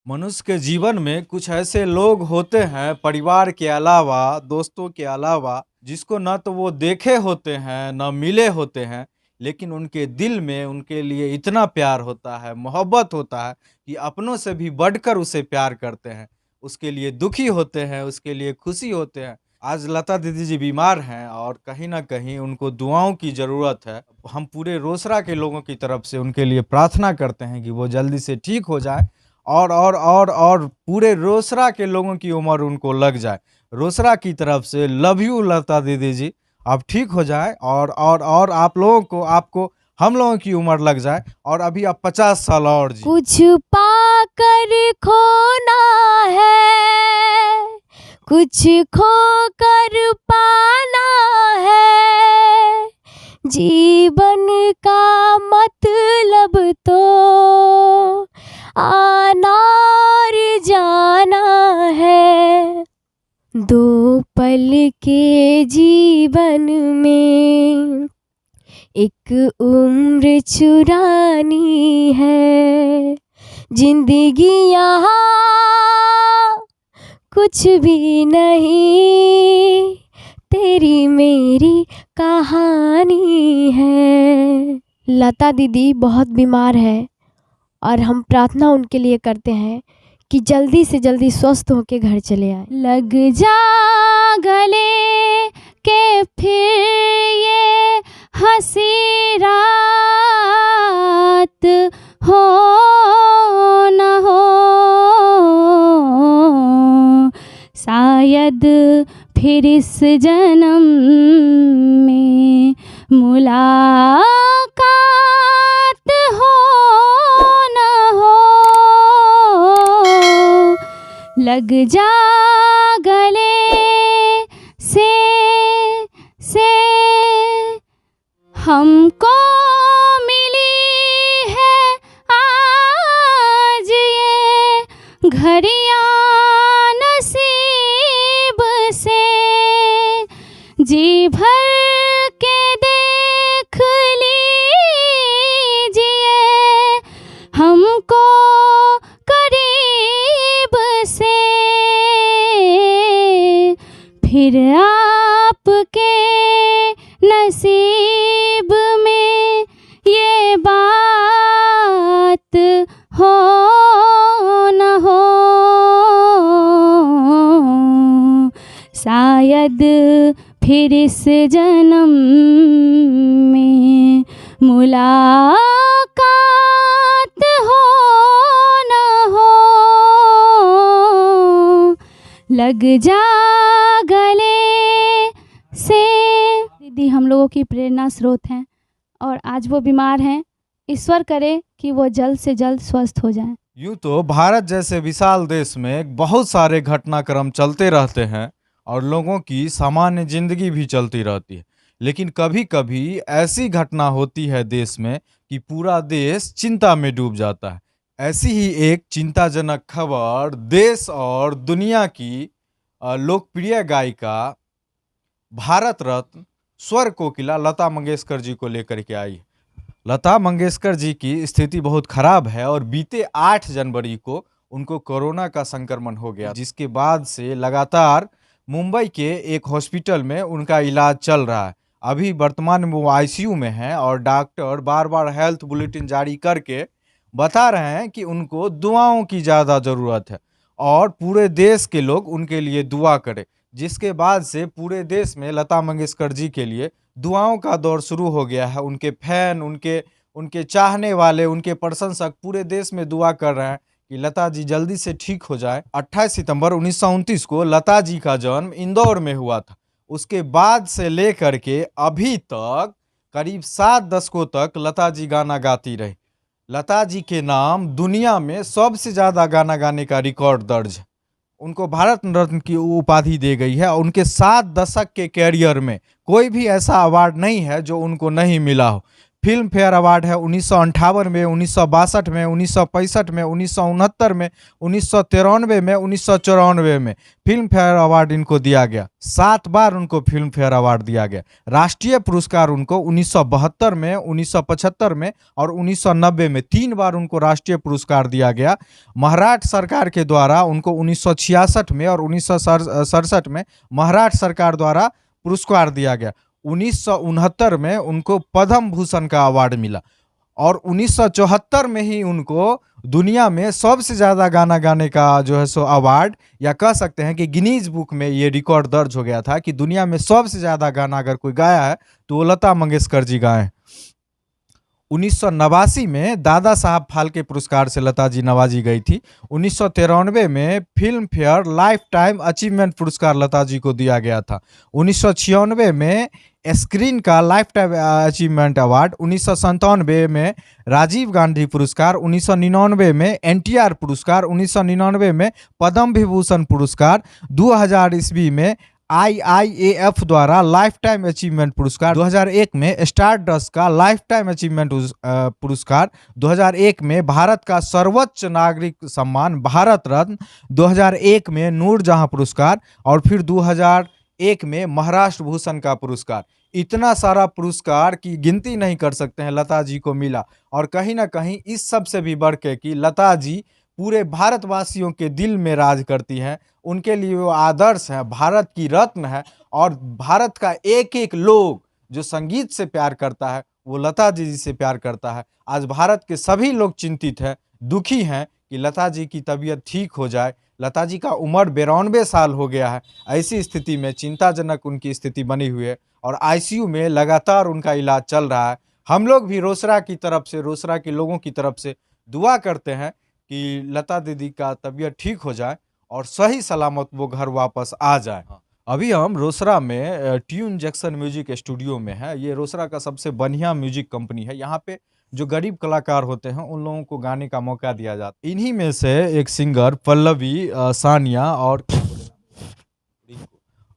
मनुष्य के जीवन में कुछ ऐसे लोग होते हैं परिवार के अलावा, दोस्तों के अलावा, जिसको ना तो वो देखे होते हैं, ना मिले होते हैं, लेकिन उनके दिल में उनके लिए इतना प्यार होता है, मोहब्बत होता है कि अपनों से भी बढ़कर उसे प्यार करते हैं। उसके लिए दुखी होते हैं, उसके लिए खुशी होते हैं। आज लता दीदी जी बीमार हैं और कहीं न कहीं उनको दुआओं की ज़रूरत है। हम पूरे रोसड़ा के लोगों की तरफ से उनके लिए प्रार्थना करते हैं कि वो जल्दी से ठीक हो जाएँ और पूरे रोसड़ा के लोगों की उम्र उनको लग जाए। रोसड़ा की तरफ से लव यू लता दीदी जी, आप ठीक हो जाएँ और आप लोगों को आपको हम लोगों की उम्र लग जाए और अभी आप 50 साल और जी। कुछ पाकर खोना है, कुछ खोकर पाना है, जीवन का मतलब तो आना और जाना है। दो पल के जीवन में एक उम्र चुरानी है। जिंदगी यहाँ कुछ भी नहीं, तेरी मेरी कहानी है। लता दीदी बहुत बीमार है और हम प्रार्थना उनके लिए करते हैं कि जल्दी से जल्दी स्वस्थ होकर घर चले आए। लग जा गले के फिर ये हंसी रात हो न हो, शायद फिर इस जन्म में मुलाकात हो न हो। लग जा गले से हमको मिली है आज ये घड़ियां नसीब से। जी भर के देख लीजिए हमको करीब से, फिर आपके नसीब में ये बात हो न हो, शायद फिर इस जन्म में मुलाकात हो न हो। लग जा गले से। दीदी हम लोगों की प्रेरणा स्रोत हैं और आज वो बीमार हैं। ईश्वर करे कि वो जल्द से जल्द स्वस्थ हो जाएं। यूँ तो भारत जैसे विशाल देश में बहुत सारे घटनाक्रम चलते रहते हैं और लोगों की सामान्य जिंदगी भी चलती रहती है, लेकिन कभी कभी ऐसी घटना होती है देश में कि पूरा देश चिंता में डूब जाता है। ऐसी ही एक चिंताजनक खबर देश और दुनिया की लोकप्रिय गायिका भारत रत्न स्वर कोकिला लता मंगेशकर जी को लेकर के आई। लता मंगेशकर जी की स्थिति बहुत खराब है और बीते 8 जनवरी को उनको कोरोना का संक्रमण हो गया, जिसके बाद से लगातार मुंबई के एक हॉस्पिटल में उनका इलाज चल रहा है। अभी वर्तमान में वो आईसीयू में हैं और डॉक्टर बार बार हेल्थ बुलेटिन जारी करके बता रहे हैं कि उनको दुआओं की ज़्यादा ज़रूरत है और पूरे देश के लोग उनके लिए दुआ करें। जिसके बाद से पूरे देश में लता मंगेशकर जी के लिए दुआओं का दौर शुरू हो गया है। उनके फैन, उनके चाहने वाले, उनके प्रशंसक पूरे देश में दुआ कर रहे हैं कि लता जी जल्दी से ठीक हो जाए। 28 सितंबर 1929 को लता जी का जन्म इंदौर में हुआ था। उसके बाद से लेकर के अभी तक करीब 7 दशकों तक लता जी गाना गाती रही। लता जी के नाम दुनिया में सबसे ज़्यादा गाना गाने का रिकॉर्ड दर्ज है। उनको भारत रत्न की उपाधि दी गई है। उनके 7 दशक के कैरियर में कोई भी ऐसा अवार्ड नहीं है जो उनको नहीं मिला हो। फिल्म फेयर अवार्ड है 1958 में, 1962 में, 1965 में, 1969 में, 1993 में, 1994 में फिल्म फेयर अवार्ड इनको दिया गया। 7 बार उनको फिल्म फेयर अवार्ड दिया गया। राष्ट्रीय पुरस्कार उनको 1972 में, 1975 में और 1990 में 3 बार उनको राष्ट्रीय पुरस्कार दिया गया। महाराष्ट्र सरकार के द्वारा उनको 1966 में और 1967 में महाराष्ट्र सरकार द्वारा पुरस्कार दिया गया। 1969 में उनको पद्म भूषण का अवार्ड मिला और 1974 में ही उनको दुनिया में सबसे ज़्यादा गाना गाने का जो है सो अवार्ड, या कह सकते हैं कि गिनीज बुक में ये रिकॉर्ड दर्ज हो गया था कि दुनिया में सबसे ज़्यादा गाना अगर कोई गाया है तो वो लता मंगेशकर जी गाए हैं। 1989 में दादा साहब फाल्के पुरस्कार से लता जी नवाजी गई थी। 1993 में film fair life time achievement पुरस्कार लता जी को दिया गया था। 1996 में स्क्रीन का लाइफ टाइम अचीवमेंट अवार्ड, 1997 में राजीव गांधी पुरस्कार, 1999 में एनटीआर पुरस्कार, 1999 में पद्म विभूषण पुरस्कार, 2000 ईस्वी में IIAF द्वारा लाइफ टाइम अचीवमेंट पुरस्कार, 2001 में स्टार डस्ट का लाइफ टाइम अचीवमेंट पुरस्कार, 2001 में भारत का सर्वोच्च नागरिक सम्मान भारत रत्न, 2001 में नूरजहां पुरस्कार और फिर 2001 में महाराष्ट्र भूषण का पुरस्कार। इतना सारा पुरस्कार की गिनती नहीं कर सकते हैं लता जी को मिला। और कहीं ना कहीं इस सब से भी बढ़ के कि लता जी पूरे भारतवासियों के दिल में राज करती हैं, उनके लिए वो आदर्श हैं, भारत की रत्न है। और भारत का एक एक लोग जो संगीत से प्यार करता है वो लता जी से प्यार करता है। आज भारत के सभी लोग चिंतित हैं, दुखी हैं कि लता जी की तबीयत ठीक हो जाए। लता जी का उम्र 92 साल हो गया है। ऐसी स्थिति में चिंताजनक उनकी स्थिति बनी हुई है और आईसीयू में लगातार उनका इलाज चल रहा है। हम लोग भी रोसड़ा की तरफ से, रोसड़ा के लोगों की तरफ से दुआ करते हैं कि लता दीदी का तबीयत ठीक हो जाए और सही सलामत वो घर वापस आ जाए। अभी हम रोसड़ा में ट्यून जैक्सन म्यूजिक स्टूडियो में है। ये रोसड़ा का सबसे बढ़िया म्यूजिक कंपनी है। यहाँ पे जो गरीब कलाकार होते हैं उन लोगों को गाने का मौका दिया जाता है। इन्हीं में से एक सिंगर पल्लवी, सानिया और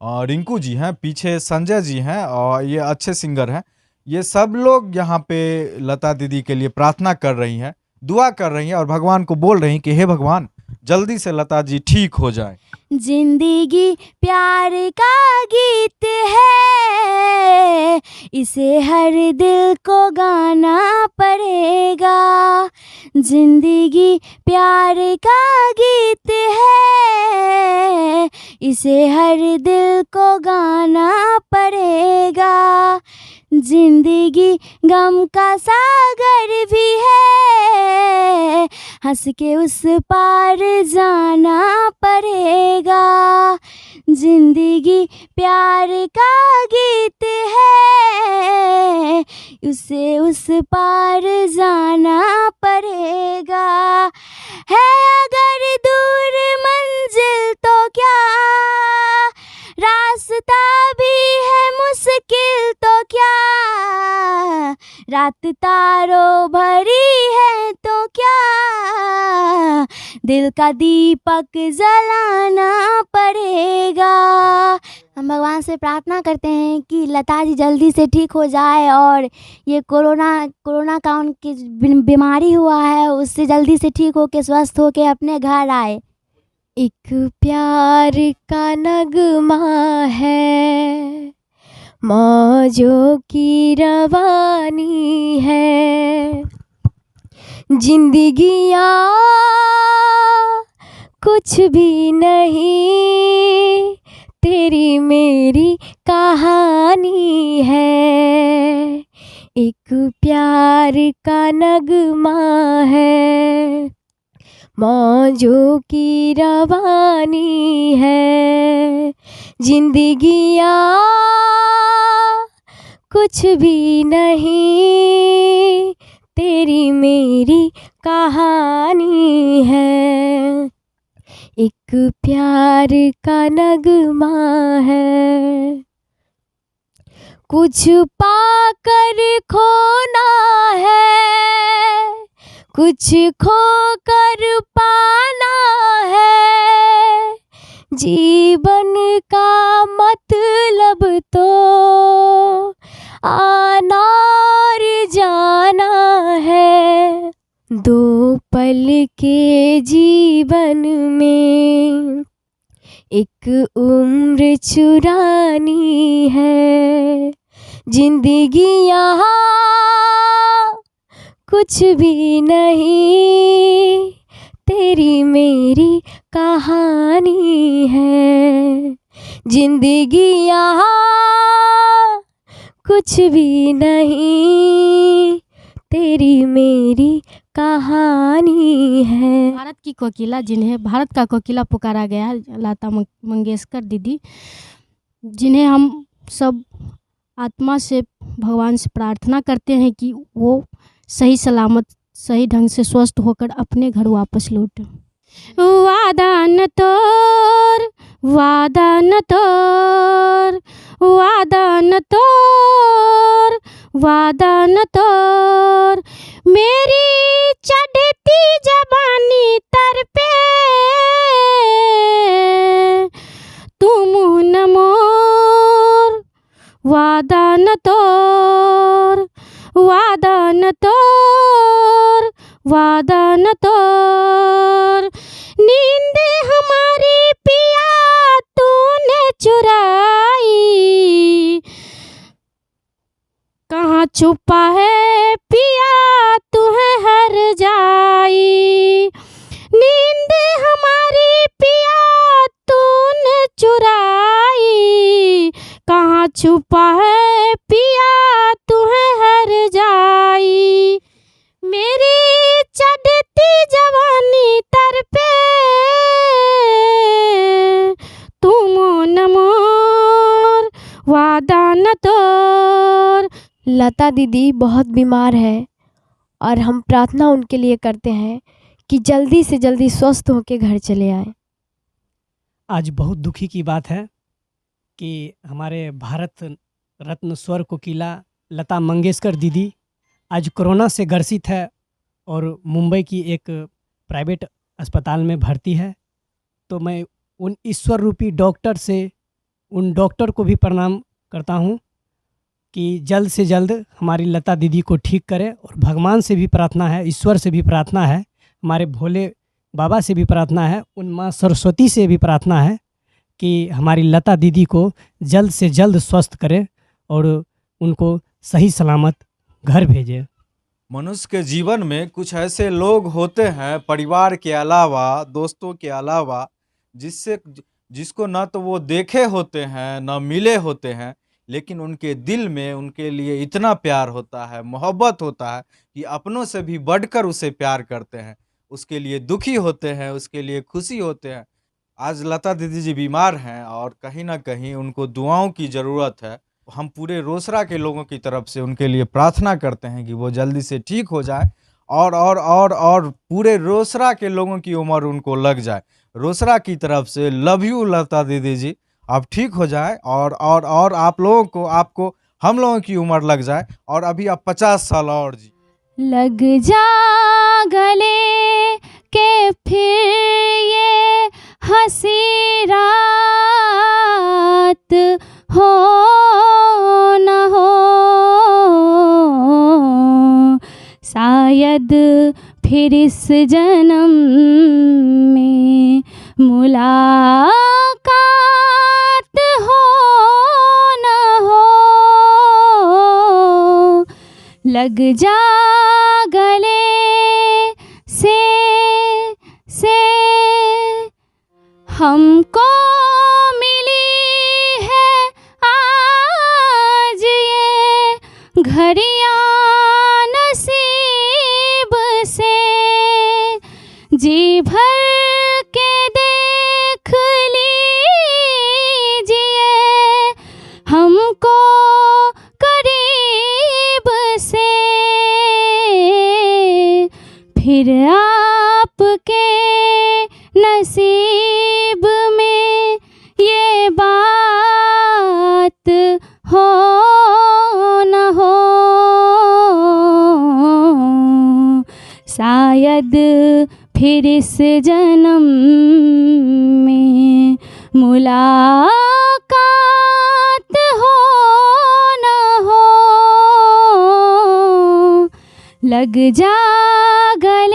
रिंकू जी हैं, पीछे संजय जी हैं और ये अच्छे सिंगर हैं। ये सब लोग यहाँ पे लता दीदी के लिए प्रार्थना कर रही हैं, दुआ कर रही हैं और भगवान को बोल रही हैं कि हे भगवान जल्दी से लता जी ठीक हो जाए। जिंदगी प्यार का गीत है, इसे हर दिल को गाना पड़ेगा। जिंदगी प्यार का गीत है, इसे हर दिल को गाना पड़ेगा। जिंदगी गम का सागर भी है, हंस के उस पार जाना पड़ेगा। जिंदगी प्यार का गीत है, उसे उस पार जाना पड़ेगा। है अगर दूर मंजिल तो क्या, रास्ता भी है मुश्किल तो क्या, रात तारों भरी है तो क्या, दिल का दीपक जलाना पड़ेगा। हम भगवान से प्रार्थना करते हैं कि लता जी जल्दी से ठीक हो जाए और ये कोरोना का उनकी बीमारी हुआ है उससे जल्दी से ठीक हो के स्वस्थ हो के अपने घर आए। एक प्यार का नगमा है, मौजों की रवानी है। जिंदगियाँ कुछ भी नहीं, तेरी मेरी कहानी है। एक प्यार का नगमा है, मौजों की रवानी है। जिंदगियाँ कुछ भी नहीं, तेरी मेरी कहानी है। एक प्यार का नगमा है, कुछ पाकर खोना है, कुछ खोकर पाना है। जीवन का मतलब तो आना और जाना दो पल के जीवन में एक उम्र चुरानी है। जिंदगी यहाँ कुछ भी नहीं, तेरी मेरी कहानी है। जिंदगी यहाँ कुछ भी नहीं, तेरी मेरी कहानी है। भारत की कोकिला, जिन्हें भारत का कोकिला पुकारा गया है, लता मंगेशकर दीदी, जिन्हें हम सब आत्मा से भगवान से प्रार्थना करते हैं कि वो सही सलामत सही ढंग से स्वस्थ होकर अपने घर वापस लौटें। वादा न तोर, वादा न तोर, वादा न तोर, वादा न तोर, मेरी चढ़ती जवानी तर पे तू मुँह न मोर। वादा न तोर, वादा न तोर, वादा न तोर, नींद हमारी पिया तूने चुराई, कहाँ छुपा है पिया तू है हर जाई। नींद हमारी पिया तूने चुराई, कहाँ छुपा है पिया तू है हर जाई। मेरी चढ़ती जवानी तर पे तू न मोर। वादा न तोर। लता दीदी बहुत बीमार है और हम प्रार्थना उनके लिए करते हैं कि जल्दी से जल्दी स्वस्थ होकर घर चले आए। आज बहुत दुखी की बात है कि हमारे भारत रत्न स्वर कोकिला लता मंगेशकर दीदी आज कोरोना से ग्रसित है और मुंबई की एक प्राइवेट अस्पताल में भर्ती है। तो मैं उन ईश्वर रूपी डॉक्टर से उन डॉक्टर को भी प्रणाम करता हूं कि जल्द से जल्द हमारी लता दीदी को ठीक करे, और भगवान से भी प्रार्थना है, ईश्वर से भी प्रार्थना है, हमारे भोले बाबा से भी प्रार्थना है, उन माँ सरस्वती से भी प्रार्थना है कि हमारी लता दीदी को जल्द से जल्द स्वस्थ करे और उनको सही सलामत घर भेजे। मनुष्य के जीवन में कुछ ऐसे लोग होते हैं, परिवार के अलावा, दोस्तों के अलावा, जिसको न तो वो देखे होते हैं न मिले होते हैं, लेकिन उनके दिल में उनके लिए इतना प्यार होता है, मोहब्बत होता है कि अपनों से भी बढ़कर उसे प्यार करते हैं। उसके लिए दुखी होते हैं, उसके लिए खुशी होते हैं। आज लता दीदी जी बीमार हैं और कहीं ना कहीं उनको दुआओं की ज़रूरत है। हम पूरे रोसड़ा के लोगों की तरफ से उनके लिए प्रार्थना करते हैं कि वो जल्दी से ठीक हो जाए और पूरे रोसड़ा के लोगों की उम्र उनको लग जाए। रोसड़ा की तरफ से लव यू लता दीदी जी, आप ठीक हो जाए और आप लोगों को, आपको, हम लोगों की उम्र लग जाए और अभी आप 50 साल और जी। लग जा गले के फिर ये हंसी रात हो न हो, शायद फिर इस जन्म में मुलाकात हो न हो। लग जा गले से हमको मिली है आज ये घड़ियां नसीब से, जी भर के देख लीजिए हमको करीब से, फिर आपके नसीब में ये बात हो न हो, शायद फिर इस जन्म में मुलाकात हो न हो। लग जा गले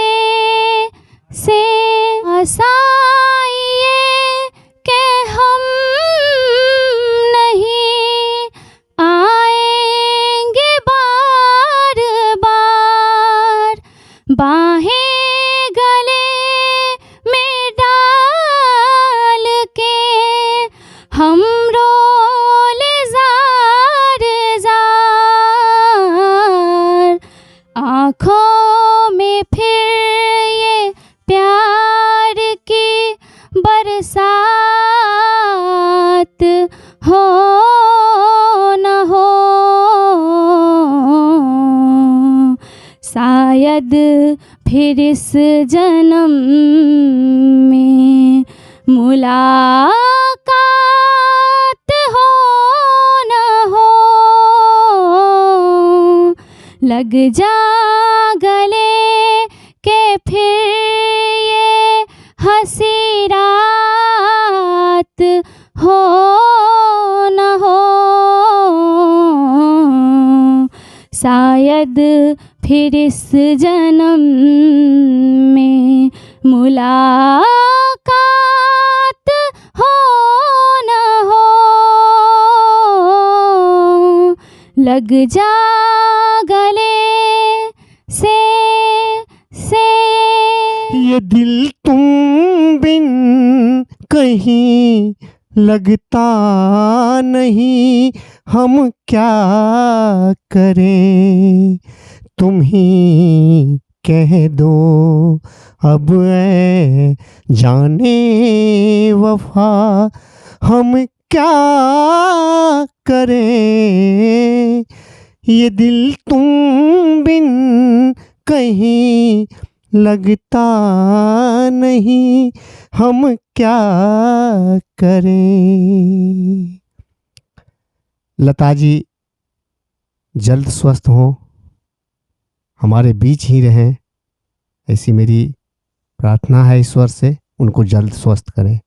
फिर इस जन्म में मुलाकात हो न हो, लग जा गले के फिर ये हंसी रात हो न हो, शायद फिर इस जन्म में मुलाकात हो न हो, लग जा गले से ये दिल तुम बिन कहीं लगता नहीं, हम क्या करें, तुम ही कह दो अब ऐ जाने वफा, हम क्या करें। ये दिल तुम बिन कहीं लगता नहीं, हम क्या करें। लता जी जल्द स्वस्थ हों, हमारे बीच ही रहें, ऐसी मेरी प्रार्थना है ईश्वर से, उनको जल्द स्वस्थ करें।